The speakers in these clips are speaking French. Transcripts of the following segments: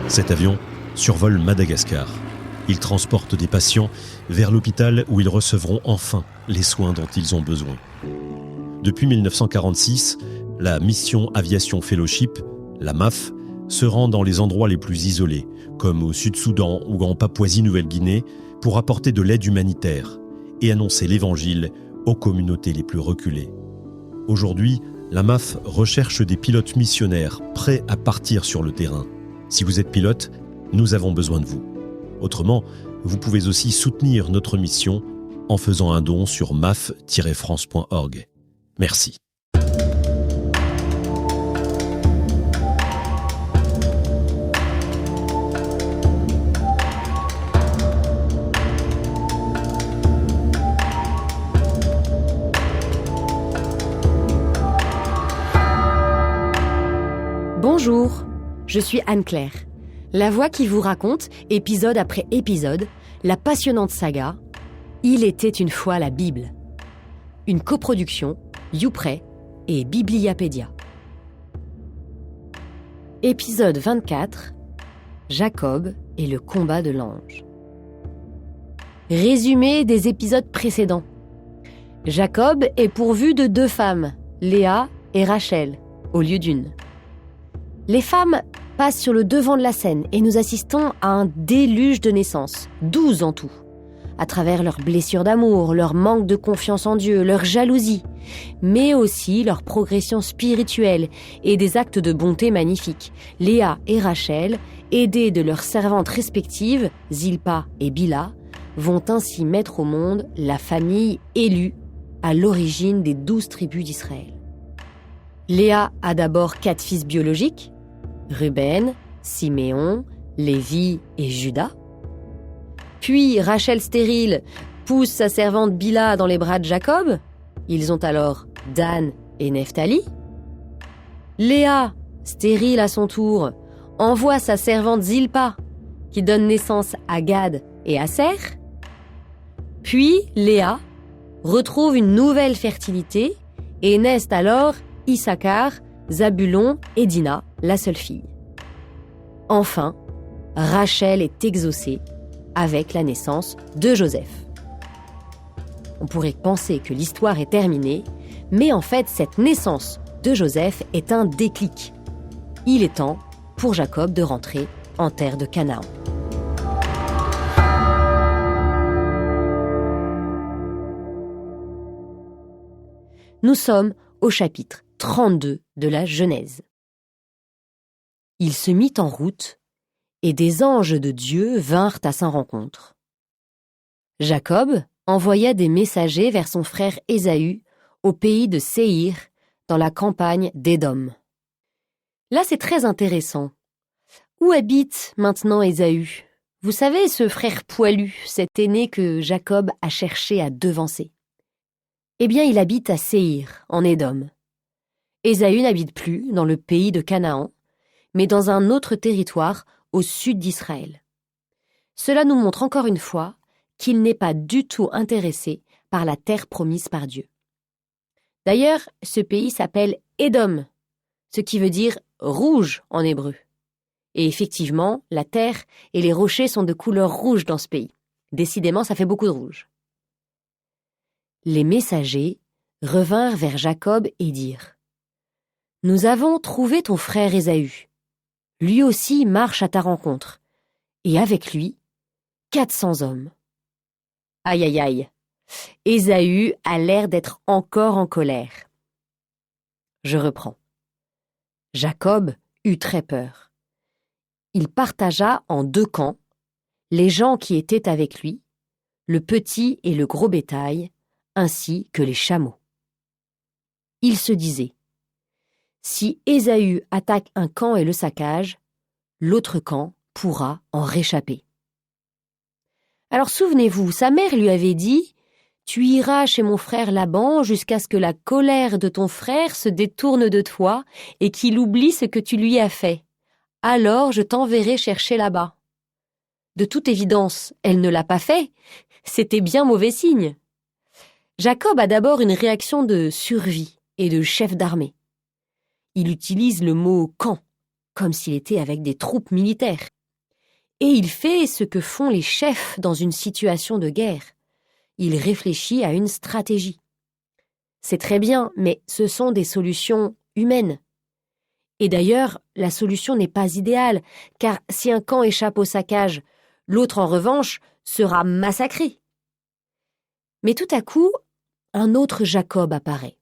Cet avion survole Madagascar. Il transporte des patients vers l'hôpital où ils recevront enfin les soins dont ils ont besoin. Depuis 1946, la mission Aviation Fellowship, la MAF, se rend dans les endroits les plus isolés, comme au Sud-Soudan ou en Papouasie-Nouvelle-Guinée, pour apporter de l'aide humanitaire et annoncer l'Évangile aux communautés les plus reculées. Aujourd'hui, la MAF recherche des pilotes missionnaires prêts à partir sur le terrain. Si vous êtes pilote, nous avons besoin de vous. Autrement, vous pouvez aussi soutenir notre mission en faisant un don sur maf-france.org. Merci. Bonjour, je suis Anne-Claire, la voix qui vous raconte, épisode après épisode, la passionnante saga « Il était une fois la Bible ». Une coproduction, YouPray et Bibliapédia. Épisode 24, Jacob et le combat de l'ange. Résumé des épisodes précédents. Jacob est pourvu de 2 femmes, Léa et Rachel, au lieu d'une. Les femmes passent sur le devant de la scène et nous assistons à un déluge de naissances, 12 en tout, à travers leurs blessures d'amour, leur manque de confiance en Dieu, leur jalousie, mais aussi leur progression spirituelle et des actes de bonté magnifiques. Léa et Rachel, aidées de leurs servantes respectives, Zilpa et Bila, vont ainsi mettre au monde la famille élue à l'origine des 12 tribus d'Israël. Léa a d'abord 4 fils biologiques, Ruben, Siméon, Lévi et Juda. Puis Rachel stérile pousse sa servante Bila dans les bras de Jacob. Ils ont alors Dan et Nephtali. Léa, stérile à son tour, envoie sa servante Zilpa, qui donne naissance à Gad et Aser. Puis Léa retrouve une nouvelle fertilité et naissent alors Issachar, Zabulon et Dina, la seule fille. Enfin, Rachel est exaucée avec la naissance de Joseph. On pourrait penser que l'histoire est terminée, mais en fait, cette naissance de Joseph est un déclic. Il est temps pour Jacob de rentrer en terre de Canaan. Nous sommes au chapitre 32 de la Genèse. Il se mit en route, et des anges de Dieu vinrent à sa rencontre. Jacob envoya des messagers vers son frère Ésaü, au pays de Séhir, dans la campagne d'Édom. Là, c'est très intéressant. Où habite maintenant Ésaü ? Vous savez, ce frère poilu, cet aîné que Jacob a cherché à devancer. Eh bien, il habite à Séhir, en Édom. Ésaü n'habite plus dans le pays de Canaan, mais dans un autre territoire au sud d'Israël. Cela nous montre encore une fois qu'il n'est pas du tout intéressé par la terre promise par Dieu. D'ailleurs, ce pays s'appelle Édom, ce qui veut dire rouge en hébreu. Et effectivement, la terre et les rochers sont de couleur rouge dans ce pays. Décidément, ça fait beaucoup de rouge. Les messagers revinrent vers Jacob et dirent : « Nous avons trouvé ton frère Ésaü. Lui aussi marche à ta rencontre, et avec lui, 400 hommes. » Aïe aïe aïe, Ésaü a l'air d'être encore en colère. Je reprends. Jacob eut très peur. Il partagea en 2 camps les gens qui étaient avec lui, le petit et le gros bétail, ainsi que les chameaux. Il se disait : si Ésaü attaque un camp et le saccage, l'autre camp pourra en réchapper. Alors souvenez-vous, sa mère lui avait dit : tu iras chez mon frère Laban jusqu'à ce que la colère de ton frère se détourne de toi et qu'il oublie ce que tu lui as fait. Alors je t'enverrai chercher là-bas. De toute évidence, elle ne l'a pas fait. C'était bien mauvais signe. Jacob a d'abord une réaction de survie et de chef d'armée. Il utilise le mot « camp ». comme s'il était avec des troupes militaires. Et il fait ce que font les chefs dans une situation de guerre. Il réfléchit à une stratégie. C'est très bien, mais ce sont des solutions humaines. Et d'ailleurs, la solution n'est pas idéale, car si un camp échappe au saccage, l'autre en revanche sera massacré. Mais tout à coup, un autre Jacob apparaît.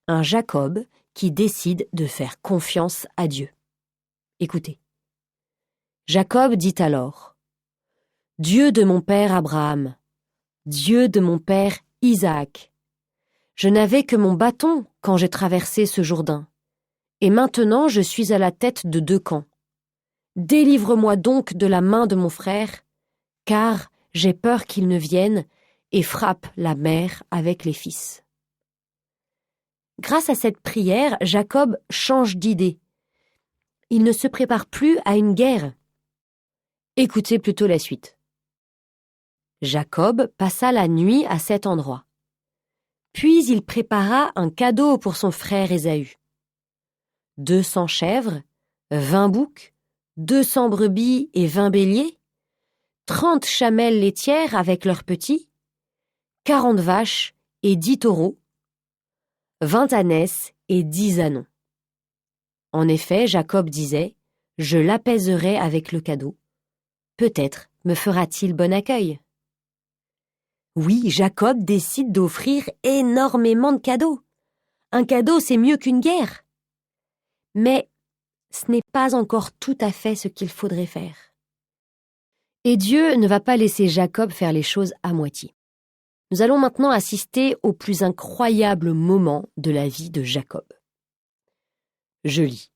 Un Jacob qui décide de faire confiance à Dieu. Écoutez. Jacob dit alors, « Dieu de mon père Abraham, Dieu de mon père Isaac, je n'avais que mon bâton quand j'ai traversé ce Jourdain, et maintenant je suis à la tête de 2 camps. Délivre-moi donc de la main de mon frère, car j'ai peur qu'il ne vienne et frappe la mère avec les fils. » Grâce à cette prière, Jacob change d'idée. Il ne se prépare plus à une guerre. Écoutez plutôt la suite. Jacob passa la nuit à cet endroit. Puis il prépara un cadeau pour son frère Ésaü. 200 chèvres, 20 boucs, 200 brebis et 20 béliers, 30 chamelles laitières avec leurs petits, 40 vaches et 10 taureaux, 20 ânesses et 10 ânons. En effet, Jacob disait, « Je l'apaiserai avec le cadeau. Peut-être me fera-t-il bon accueil. » Oui, Jacob décide d'offrir énormément de cadeaux. Un cadeau, c'est mieux qu'une guerre. Mais ce n'est pas encore tout à fait ce qu'il faudrait faire. Et Dieu ne va pas laisser Jacob faire les choses à moitié. Nous allons maintenant assister au plus incroyable moment de la vie de Jacob. Je lis.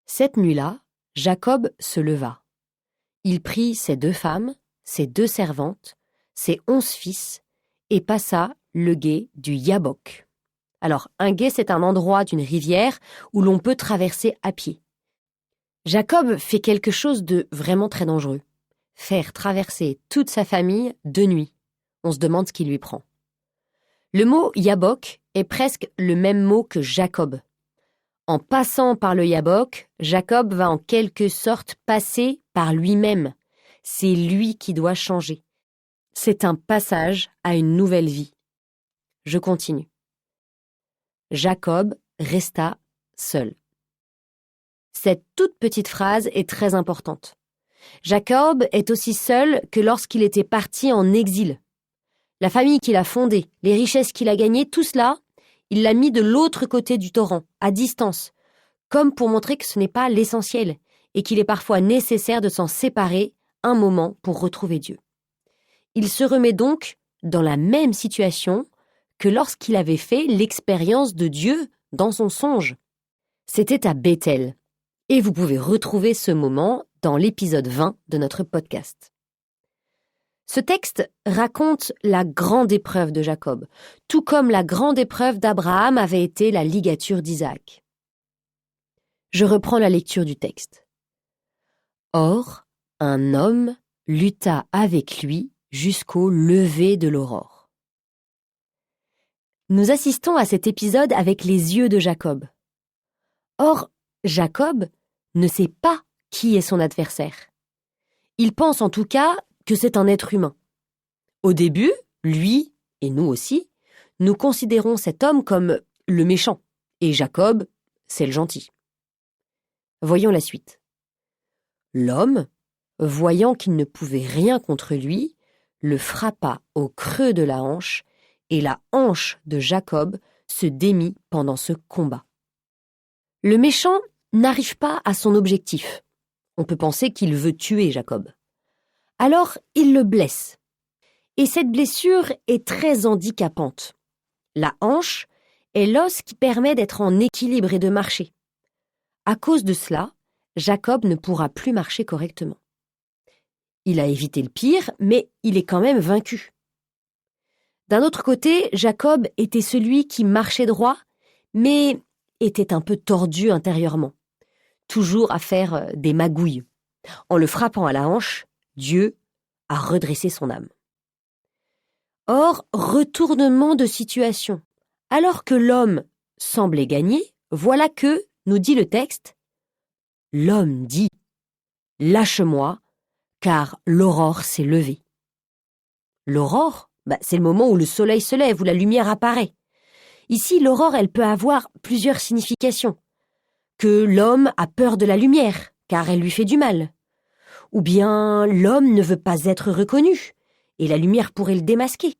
Cette nuit-là, Jacob se leva. Il prit ses 2 femmes, ses 2 servantes, ses 11 fils, et passa le gué du Yabok. Alors, un gué, c'est un endroit d'une rivière où l'on peut traverser à pied. Jacob fait quelque chose de vraiment très dangereux. Faire traverser toute sa famille de nuit. On se demande ce qui lui prend. Le mot Yabok est presque le même mot que Jacob. En passant par le Yabok, Jacob va en quelque sorte passer par lui-même. C'est lui qui doit changer. C'est un passage à une nouvelle vie. Je continue. Jacob resta seul. Cette toute petite phrase est très importante. Jacob est aussi seul que lorsqu'il était parti en exil. La famille qu'il a fondée, les richesses qu'il a gagnées, tout cela, il l'a mis de l'autre côté du torrent, à distance, comme pour montrer que ce n'est pas l'essentiel et qu'il est parfois nécessaire de s'en séparer un moment pour retrouver Dieu. Il se remet donc dans la même situation que lorsqu'il avait fait l'expérience de Dieu dans son songe. C'était à Béthel. Et vous pouvez retrouver ce moment dans l'épisode 20 de notre podcast. Ce texte raconte la grande épreuve de Jacob, tout comme la grande épreuve d'Abraham avait été la ligature d'Isaac. Je reprends la lecture du texte. Or, un homme lutta avec lui jusqu'au lever de l'aurore. Nous assistons à cet épisode avec les yeux de Jacob. Or, Jacob ne sait pas qui est son adversaire. Il pense en tout cas que c'est un être humain. Au début, lui, et nous aussi, nous considérons cet homme comme le méchant, et Jacob, c'est le gentil. Voyons la suite. L'homme, voyant qu'il ne pouvait rien contre lui, le frappa au creux de la hanche, et la hanche de Jacob se démit pendant ce combat. Le méchant n'arrive pas à son objectif. On peut penser qu'il veut tuer Jacob. Alors, il le blesse. Et cette blessure est très handicapante. La hanche est l'os qui permet d'être en équilibre et de marcher. À cause de cela, Jacob ne pourra plus marcher correctement. Il a évité le pire, mais il est quand même vaincu. D'un autre côté, Jacob était celui qui marchait droit, mais était un peu tordu intérieurement, toujours à faire des magouilles. En le frappant à la hanche, Dieu a redressé son âme. Or, retournement de situation. Alors que l'homme semblait gagner, voilà que, nous dit le texte, L'homme dit « Lâche-moi, car l'aurore s'est levée. » L'aurore, c'est le moment où le soleil se lève, où la lumière apparaît. Ici, l'aurore, elle peut avoir plusieurs significations. Que l'homme a peur de la lumière, car elle lui fait du mal. Ou bien l'homme ne veut pas être reconnu, et la lumière pourrait le démasquer.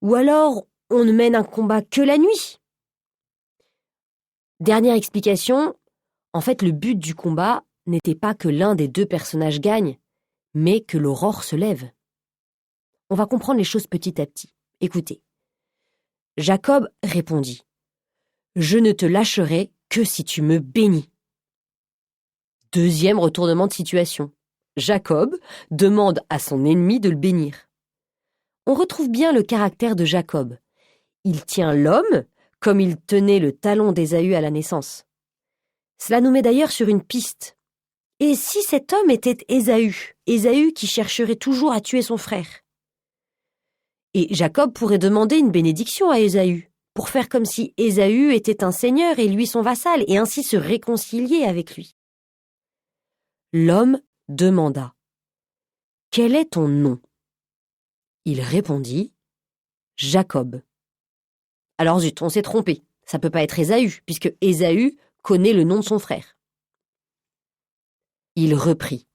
Ou alors, on ne mène un combat que la nuit. Dernière explication, en fait, le but du combat n'était pas que l'un des deux personnages gagne, mais que l'aurore se lève. On va comprendre les choses petit à petit. Écoutez. Jacob répondit « Je ne te lâcherai que si tu me bénis. » Deuxième retournement de situation. Jacob demande à son ennemi de le bénir. On retrouve bien le caractère de Jacob. Il tient l'homme comme il tenait le talon d'Ésaü à la naissance. Cela nous met d'ailleurs sur une piste. Et si cet homme était Ésaü, Ésaü qui chercherait toujours à tuer son frère? Et Jacob pourrait demander une bénédiction à Ésaü, pour faire comme si Ésaü était un seigneur et lui son vassal, et ainsi se réconcilier avec lui. L'homme demanda « Quel est ton nom ?» Il répondit « Jacob. » Alors zut, on s'est trompé, ça peut pas être Ésaü, puisque Ésaü connaît le nom de son frère. Il reprit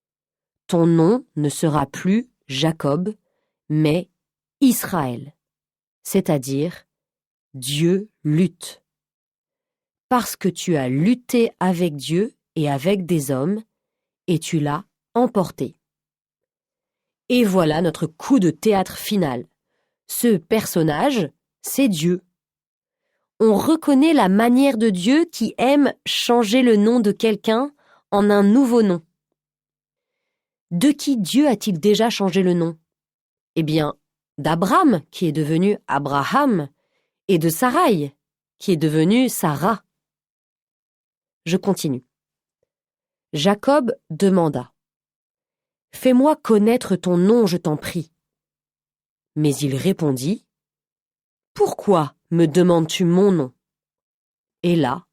« Ton nom ne sera plus Jacob, mais Israël, c'est-à-dire Dieu lutte. Parce que tu as lutté avec Dieu et avec des hommes, et tu l'as emporté. » Et voilà notre coup de théâtre final. Ce personnage, c'est Dieu. On reconnaît la manière de Dieu qui aime changer le nom de quelqu'un en un nouveau nom. De qui Dieu a-t-il déjà changé le nom? Eh bien, d'Abraham, qui est devenu Abraham, et de Sarai, qui est devenue Sarah. Je continue. Jacob demanda « Fais-moi connaître ton nom, je t'en prie. » Mais il répondit « Pourquoi me demandes-tu mon nom ?» Et là,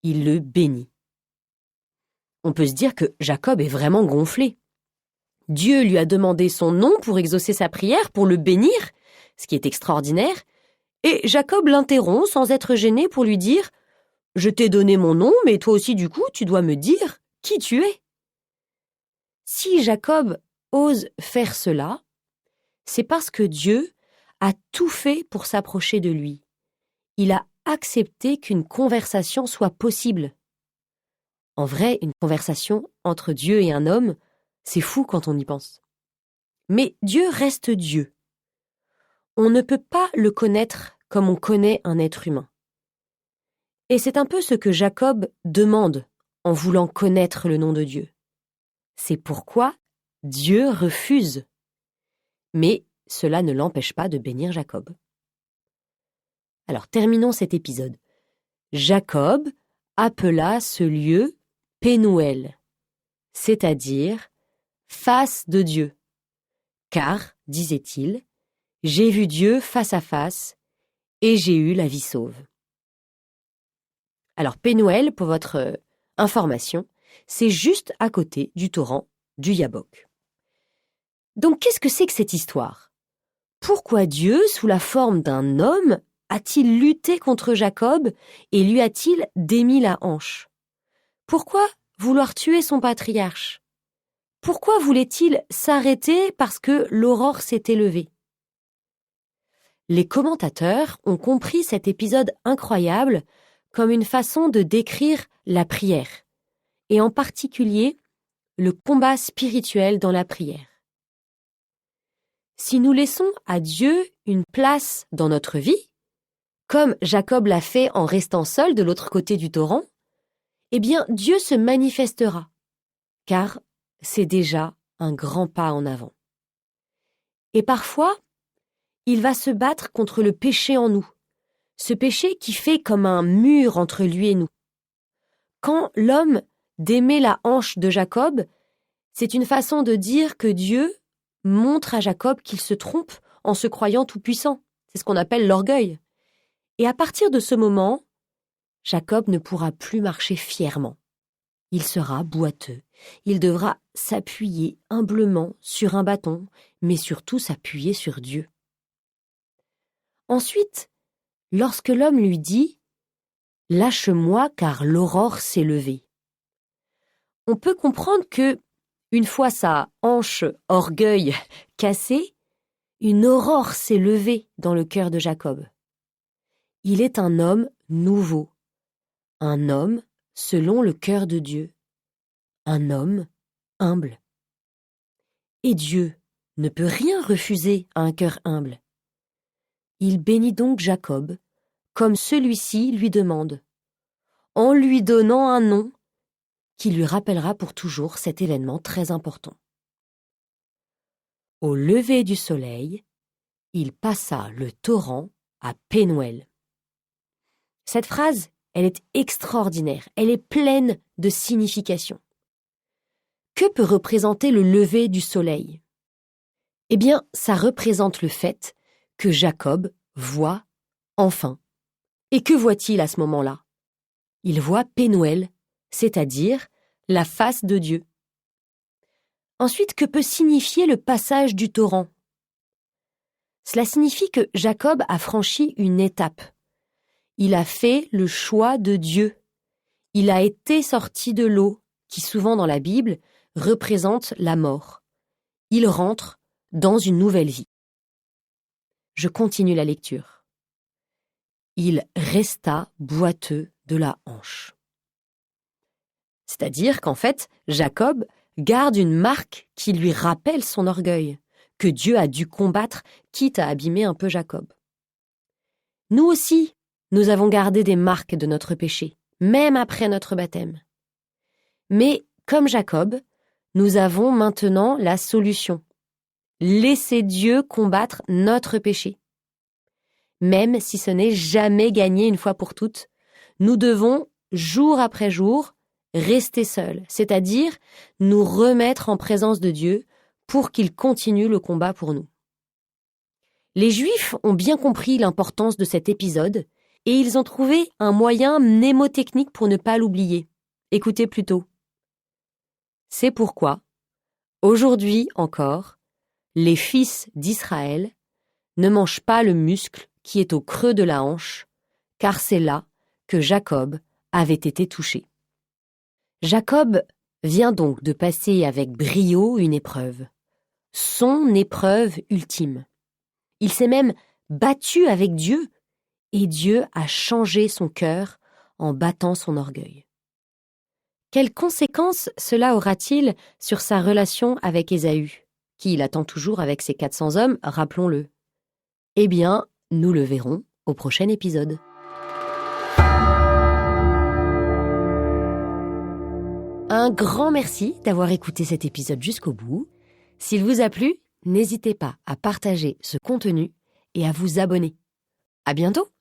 il le bénit. On peut se dire que Jacob est vraiment gonflé. Dieu lui a demandé son nom pour exaucer sa prière, pour le bénir, ce qui est extraordinaire, et Jacob l'interrompt sans être gêné pour lui dire « Je t'ai donné mon nom, mais toi aussi du coup, tu dois me dire qui tu es. » Si Jacob ose faire cela, c'est parce que Dieu a tout fait pour s'approcher de lui. Il a accepté qu'une conversation soit possible. En vrai, une conversation entre Dieu et un homme, c'est fou quand on y pense. Mais Dieu reste Dieu. On ne peut pas le connaître comme on connaît un être humain. Et c'est un peu ce que Jacob demande en voulant connaître le nom de Dieu. C'est pourquoi Dieu refuse. Mais cela ne l'empêche pas de bénir Jacob. Alors terminons cet épisode. Jacob appela ce lieu Pénuel, c'est-à-dire face de Dieu. Car, disait-il, j'ai vu Dieu face à face et j'ai eu la vie sauve. Alors Pénuel, pour votre information, c'est juste à côté du torrent du Yabok. Donc qu'est-ce que c'est que cette histoire? Pourquoi Dieu, sous la forme d'un homme, a-t-il lutté contre Jacob et lui a-t-il démis la hanche? Pourquoi vouloir tuer son patriarche? Pourquoi voulait-il s'arrêter parce que l'aurore s'était levée? Les commentateurs ont compris cet épisode incroyable comme une façon de décrire la prière, et en particulier le combat spirituel dans la prière. Si nous laissons à Dieu une place dans notre vie, comme Jacob l'a fait en restant seul de l'autre côté du torrent, eh bien Dieu se manifestera, car c'est déjà un grand pas en avant. Et parfois, il va se battre contre le péché en nous, ce péché qui fait comme un mur entre lui et nous. Quand l'homme démet la hanche de Jacob, c'est une façon de dire que Dieu montre à Jacob qu'il se trompe en se croyant tout-puissant. C'est ce qu'on appelle l'orgueil. Et à partir de ce moment, Jacob ne pourra plus marcher fièrement. il sera boiteux. Il devra s'appuyer humblement sur un bâton, mais surtout s'appuyer sur Dieu. Ensuite, lorsque l'homme lui dit « Lâche-moi car l'aurore s'est levée », on peut comprendre que, une fois sa hanche orgueil cassée, une aurore s'est levée dans le cœur de Jacob. Il est un homme nouveau, un homme selon le cœur de Dieu, un homme humble. Et Dieu ne peut rien refuser à un cœur humble. Il bénit donc Jacob, comme celui-ci lui demande, en lui donnant un nom qui lui rappellera pour toujours cet événement très important. Au lever du soleil, il passa le torrent à Pénuel. Cette phrase, elle est extraordinaire, elle est pleine de signification. Que peut représenter le lever du soleil ? Eh bien, ça représente le fait que Jacob voit enfin. Et que voit-il à ce moment-là ? Il voit Pénuel, c'est-à-dire la face de Dieu. Ensuite, que peut signifier le passage du torrent ? Cela signifie que Jacob a franchi une étape. Il a fait le choix de Dieu. Il a été sorti de l'eau, qui souvent dans la Bible représente la mort. Il rentre dans une nouvelle vie. Je continue la lecture. Il resta boiteux de la hanche. C'est-à-dire qu'en fait, Jacob garde une marque qui lui rappelle son orgueil, que Dieu a dû combattre, quitte à abîmer un peu Jacob. Nous aussi, nous avons gardé des marques de notre péché, même après notre baptême. Mais, comme Jacob, nous avons maintenant la solution. Laissez Dieu combattre notre péché. Même si ce n'est jamais gagné une fois pour toutes, nous devons, jour après jour, rester seuls, c'est-à-dire nous remettre en présence de Dieu pour qu'il continue le combat pour nous. Les Juifs ont bien compris l'importance de cet épisode et ils ont trouvé un moyen mnémotechnique pour ne pas l'oublier. Écoutez plutôt. C'est pourquoi, aujourd'hui encore, les fils d'Israël ne mangent pas le muscle qui est au creux de la hanche, car c'est là que Jacob avait été touché. Jacob vient donc de passer avec brio une épreuve, son épreuve ultime. Il s'est même battu avec Dieu, et Dieu a changé son cœur en battant son orgueil. Quelles conséquences cela aura-t-il sur sa relation avec Ésaü, qui il attend toujours avec ses 400 hommes, rappelons-le ? Eh bien, nous le verrons au prochain épisode. Un grand merci d'avoir écouté cet épisode jusqu'au bout. S'il vous a plu, n'hésitez pas à partager ce contenu et à vous abonner. À bientôt!